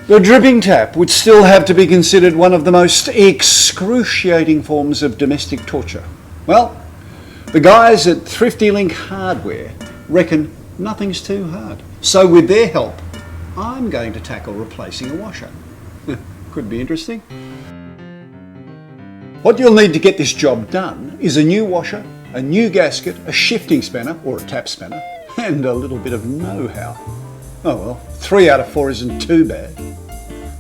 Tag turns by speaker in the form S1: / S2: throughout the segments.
S1: The dripping tap would still have to be considered one of the most excruciating forms of domestic torture. Well, the guys at Thrifty-Link hardware reckon nothing's too hard. So with their help, I'm going to tackle replacing a washer. Could be interesting. What you'll need to get this job done is a new washer, a new gasket, a shifting spanner or a tap spanner, and a little bit of know-how. Oh well, 3 out of 4 isn't too bad.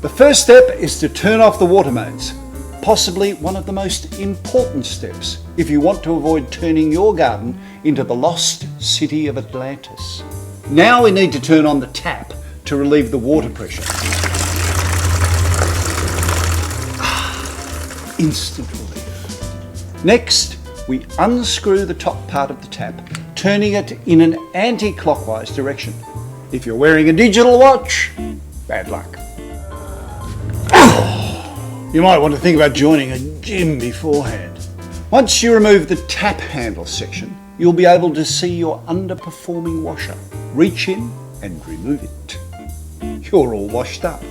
S1: The first step is to turn off the water mains, possibly one of the most important steps if you want to avoid turning your garden into the lost city of Atlantis. Now we need to turn on the tap to relieve the water pressure. Instant relief. Next, we unscrew the top part of the tap, turning it in an anti-clockwise direction. If you're wearing a digital watch, bad luck. You might want to think about joining a gym beforehand. Once you remove the tap handle section, you'll be able to see your underperforming washer. Reach in and remove it. You're all washed up.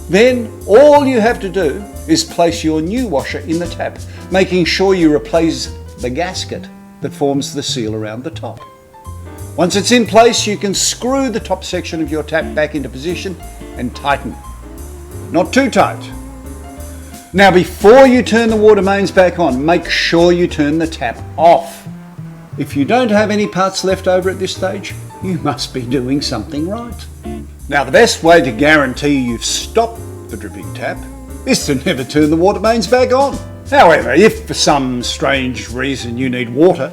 S1: Then all you have to do is place your new washer in the tap, making sure you replace the gasket that forms the seal around the top. Once it's in place, you can screw the top section of your tap back into position and tighten. Not too tight. Now before you turn the water mains back on, make sure you turn the tap off. If you don't have any parts left over at this stage, you must be doing something right. Now the best way to guarantee you've stopped the dripping tap is to never turn the water mains back on. However, if for some strange reason you need water,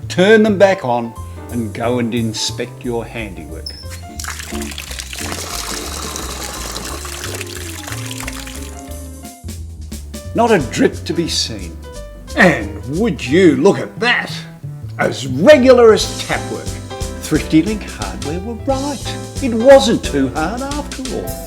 S1: turn them back on and go and inspect your handiwork. Not a drip to be seen. And would you look at that? As regular as tap work. Thrifty-Link hardware were right. It wasn't too hard after all.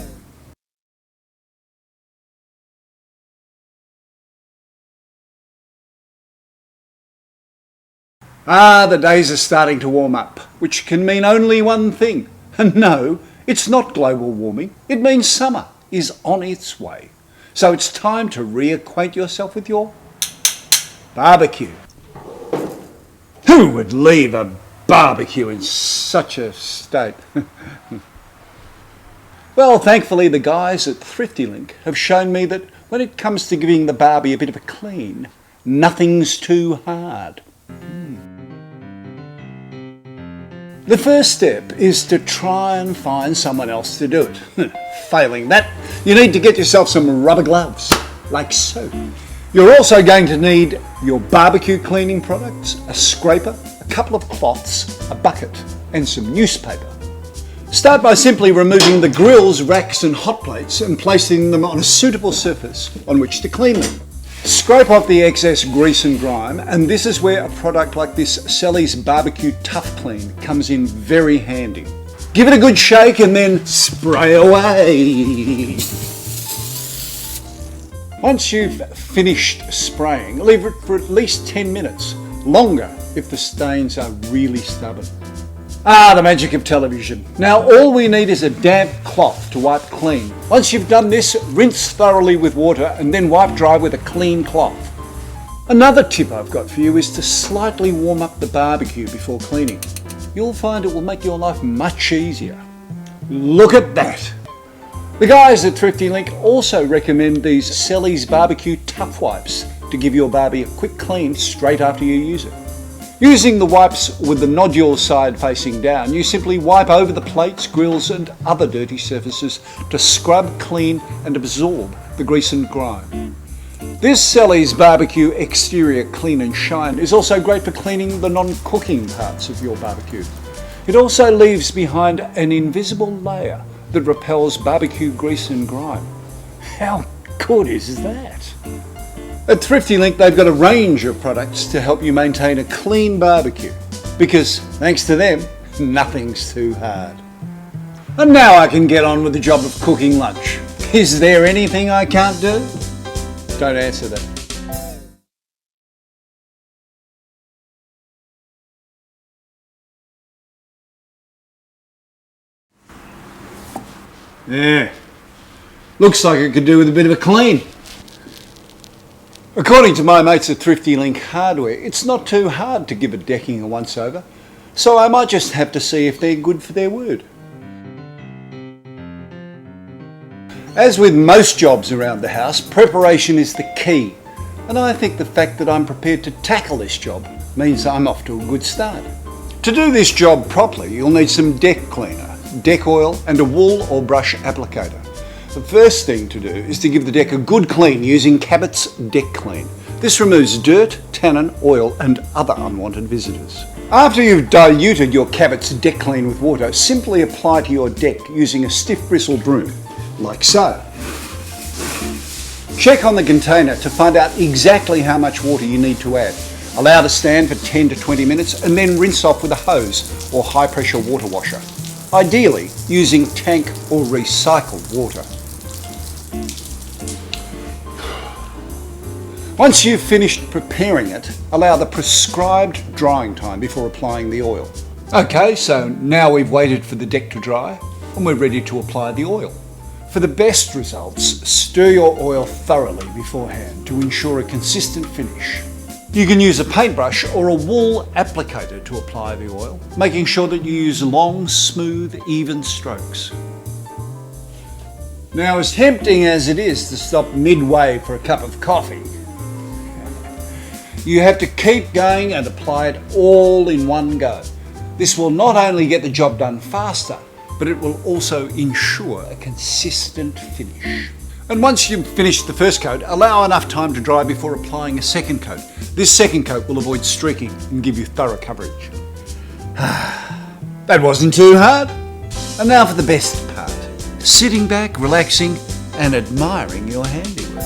S1: The days are starting to warm up, which can mean only one thing. And no, it's not global warming. It means summer is on its way. So it's time to reacquaint yourself with your barbecue. Who would leave a barbecue in such a state? Well, thankfully the guys at Thrifty-Link have shown me that when it comes to giving the barbie a bit of a clean, nothing's too hard. The first step is to try and find someone else to do it. Failing that, you need to get yourself some rubber gloves, like so. You're also going to need your barbecue cleaning products, a scraper, a couple of cloths, a bucket, and some newspaper. Start by simply removing the grills, racks and hot plates and placing them on a suitable surface on which to clean them. Scrape off the excess grease and grime, and this is where a product like this Sally's Barbecue Tough Clean comes in very handy. Give it a good shake and then spray away. Once you've finished spraying, leave it for at least 10 minutes, longer if the stains are really stubborn. The magic of television. Now all we need is a damp cloth to wipe clean. Once you've done this, rinse thoroughly with water and then wipe dry with a clean cloth. Another tip I've got for you is to slightly warm up the barbecue before cleaning. You'll find it will make your life much easier. Look at that! The guys at Thrifty-Link also recommend these Sally's Barbecue Tough Wipes to give your barbie a quick clean straight after you use it. Using the wipes with the nodule side facing down, you simply wipe over the plates, grills and other dirty surfaces to scrub, clean and absorb the grease and grime. This Sally's Barbecue Exterior Clean and Shine is also great for cleaning the non-cooking parts of your barbecue. It also leaves behind an invisible layer that repels barbecue grease and grime. How good is that? At Thrifty-Link, they've got a range of products to help you maintain a clean barbecue, because thanks to them, nothing's too hard. And now I can get on with the job of cooking lunch. Is there anything I can't do? Don't answer that. Yeah, looks like it could do with a bit of a clean. According to my mates at Thrifty-Link Hardware, it's not too hard to give a decking a once over, so I might just have to see if they're good for their word. As with most jobs around the house, preparation is the key, and I think the fact that I'm prepared to tackle this job means I'm off to a good start. To do this job properly, you'll need some deck cleaner, deck oil and a wool or brush applicator. The first thing to do is to give the deck a good clean using Cabot's Deck Clean. This removes dirt, tannin, oil and other unwanted visitors. After you've diluted your Cabot's Deck Clean with water, simply apply to your deck using a stiff bristle broom, like so. Check on the container to find out exactly how much water you need to add. Allow to stand for 10 to 20 minutes and then rinse off with a hose or high pressure water washer, ideally using tank or recycled water. Once you've finished preparing it, allow the prescribed drying time before applying the oil. Okay, so now we've waited for the deck to dry and we're ready to apply the oil. For the best results, stir your oil thoroughly beforehand to ensure a consistent finish. You can use a paintbrush or a wool applicator to apply the oil, making sure that you use long, smooth, even strokes. Now, as tempting as it is to stop midway for a cup of coffee, you have to keep going and apply it all in one go. This will not only get the job done faster, but it will also ensure a consistent finish. And once you've finished the first coat, allow enough time to dry before applying a second coat. This second coat will avoid streaking and give you thorough coverage. That wasn't too hard. And now for the best part, sitting back, relaxing and admiring your handiwork.